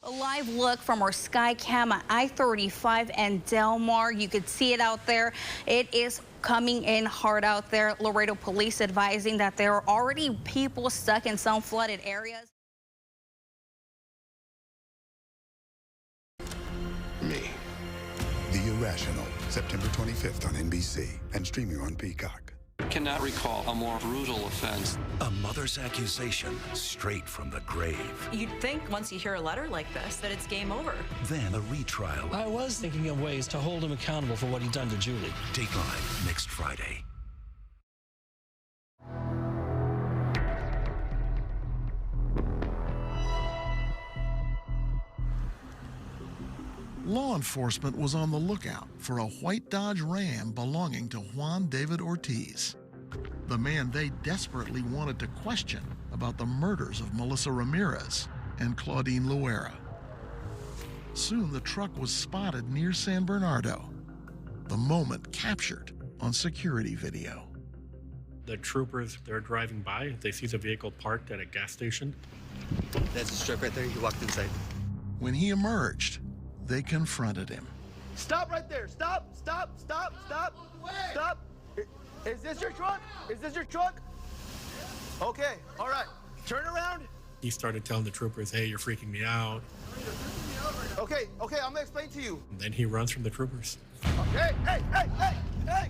A live look from our sky cam at I-35 and Del Mar. You could see it out there. It is coming in hard out there. Laredo police advising that there are already people stuck in some flooded areas. Me. The Irrational, September 25th on NBC and streaming on Peacock. Cannot recall a more brutal offense. A mother's accusation straight from the grave. You'd think once you hear a letter like this that it's game over. Then a retrial. I was thinking of ways to hold him accountable for what he'd done to Julie. Dateline next Friday. Law enforcement was on the lookout for a white Dodge Ram belonging to Juan David Ortiz, the man they desperately wanted to question about the murders of Melissa Ramirez and Claudine Luera. Soon the truck was spotted near San Bernardo, the moment captured on security video. The troopers, they're driving by. They see the vehicle parked at a gas station. There's a strip right there. He walked inside. When he emerged, they confronted him. Stop right there. Stop, stop, stop, stop, stop. Is this your truck? Is this your truck? Okay, all right. Turn around. He started telling the troopers, hey, you're freaking me out. Okay, I'm gonna explain to you. And then he runs from the troopers. Hey, hey, hey, hey, hey,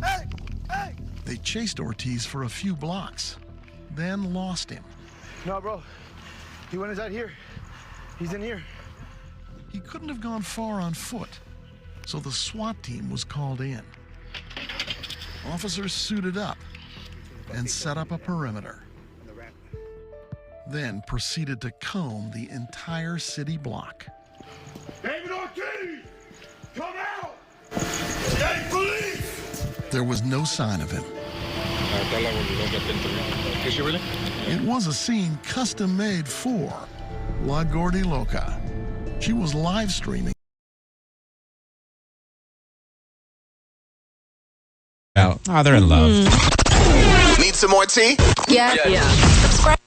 hey, hey. They chased Ortiz for a few blocks, then lost him. No, bro. He went inside here. He's in here. He couldn't have gone far on foot, so the SWAT team was called in. Officers suited up and set up a perimeter, then proceeded to comb the entire city block. David Ortiz, come out! State police! There was no sign of him. Is she really? It was a scene custom-made for La Gordi Loca. She was live streaming. Oh, they're in love. Need some more tea? Yeah. Subscribe.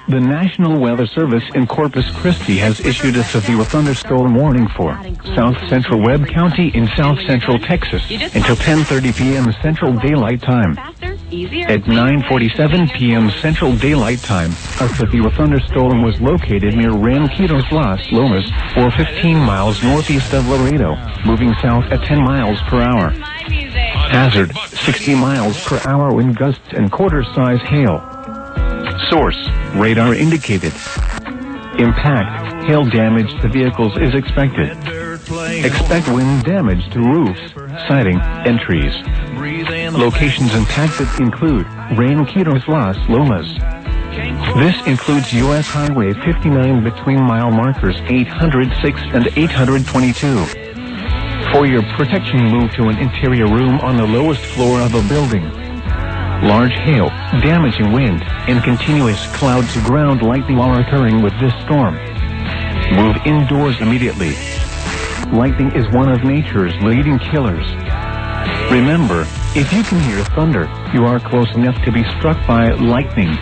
The National Weather Service in Corpus Christi has issued a severe thunderstorm warning for South Central Webb County in South Central Texas until 10:30 p.m. Central Daylight Time. At 9:47 p.m. Central Daylight Time, a severe thunderstorm was located near Ranquitos Las Lomas, or 15 miles northeast of Laredo, moving south at 10 miles per hour. Hazard, 60 miles per hour wind gusts and quarter-size hail. Source, radar indicated. Impact, hail damage to vehicles is expected. Expect wind damage to roofs, siding, and trees. Locations impacted include Ranquitos Las Lomas. This includes U.S. Highway 59 between mile markers 806 and 822. For your protection, move to an interior room on the lowest floor of a building. Large hail, damaging wind, and continuous cloud-to-ground lightning are occurring with this storm. Move indoors immediately. Lightning is one of nature's leading killers. Remember, if you can hear thunder, you are close enough to be struck by lightning.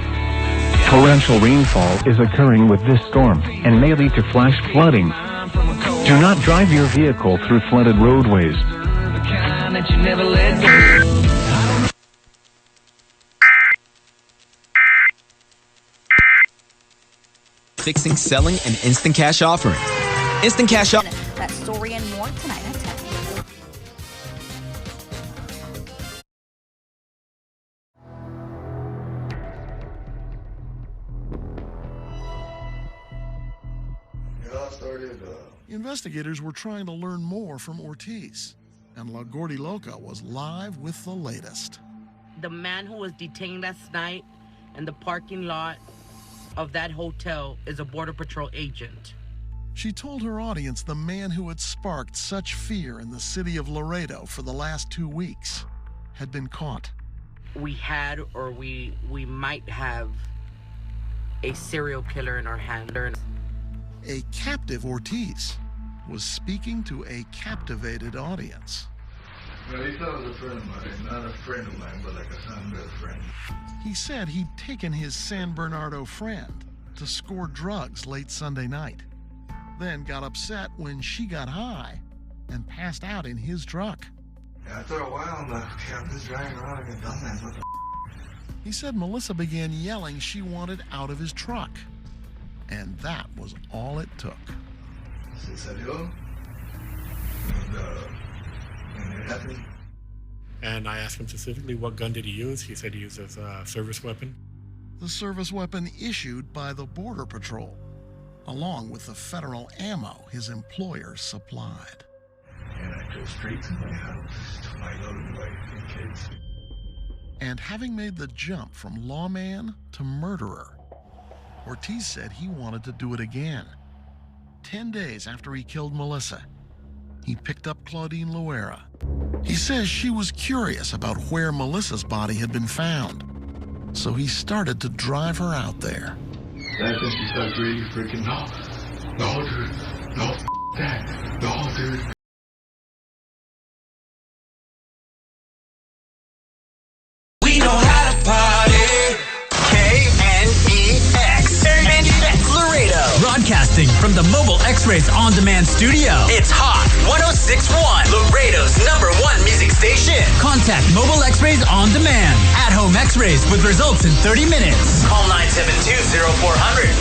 Torrential rainfall is occurring with this storm and may lead to flash flooding. Do not drive your vehicle through flooded roadways. Fixing, selling, and instant cash offering. Instant cash offering. That story and more tonight at 10. Investigators were trying to learn more from Ortiz, and La Gordi Loca was live with the latest. The man who was detained last night in the parking lot of that hotel is a Border Patrol agent. She told her audience the man who had sparked such fear in the city of Laredo for the last 2 weeks had been caught. We might have a serial killer in our hand. A captive Ortiz was speaking to a captivated audience. Melissa was a friend of mine, not a friend of mine, but like a son best friend. He said he'd taken his San Bernardino friend to score drugs late Sunday night, then got upset when she got high and passed out in his truck. After a while, I'm like, okay, I'm just driving around like a dumbass. What the He said Melissa began yelling she wanted out of his truck, and that was all it took. Se salió, and it happened. And I asked him specifically what gun did he use. He said he uses a service weapon. The service weapon issued by the Border Patrol, along with the federal ammo his employer supplied. And I drove straight to my house to my lovely wife and kids. And having made the jump from lawman to murderer, Ortiz said he wanted to do it again. 10 days after he killed Melissa, he picked up Claudine Loera. He says she was curious about where Melissa's body had been found, so he started to drive her out there. That's when she started really freaking out. No, dude. No, that. No, dude. We know how to party. KNEX Laredo. Broadcasting from the Mobile X-Rays On Demand studio. It's Hot 106.1, Laredo's #1 music station. Contact Mobile X-Rays On Demand. At-home X-rays with results in 30 minutes. Call 972-0400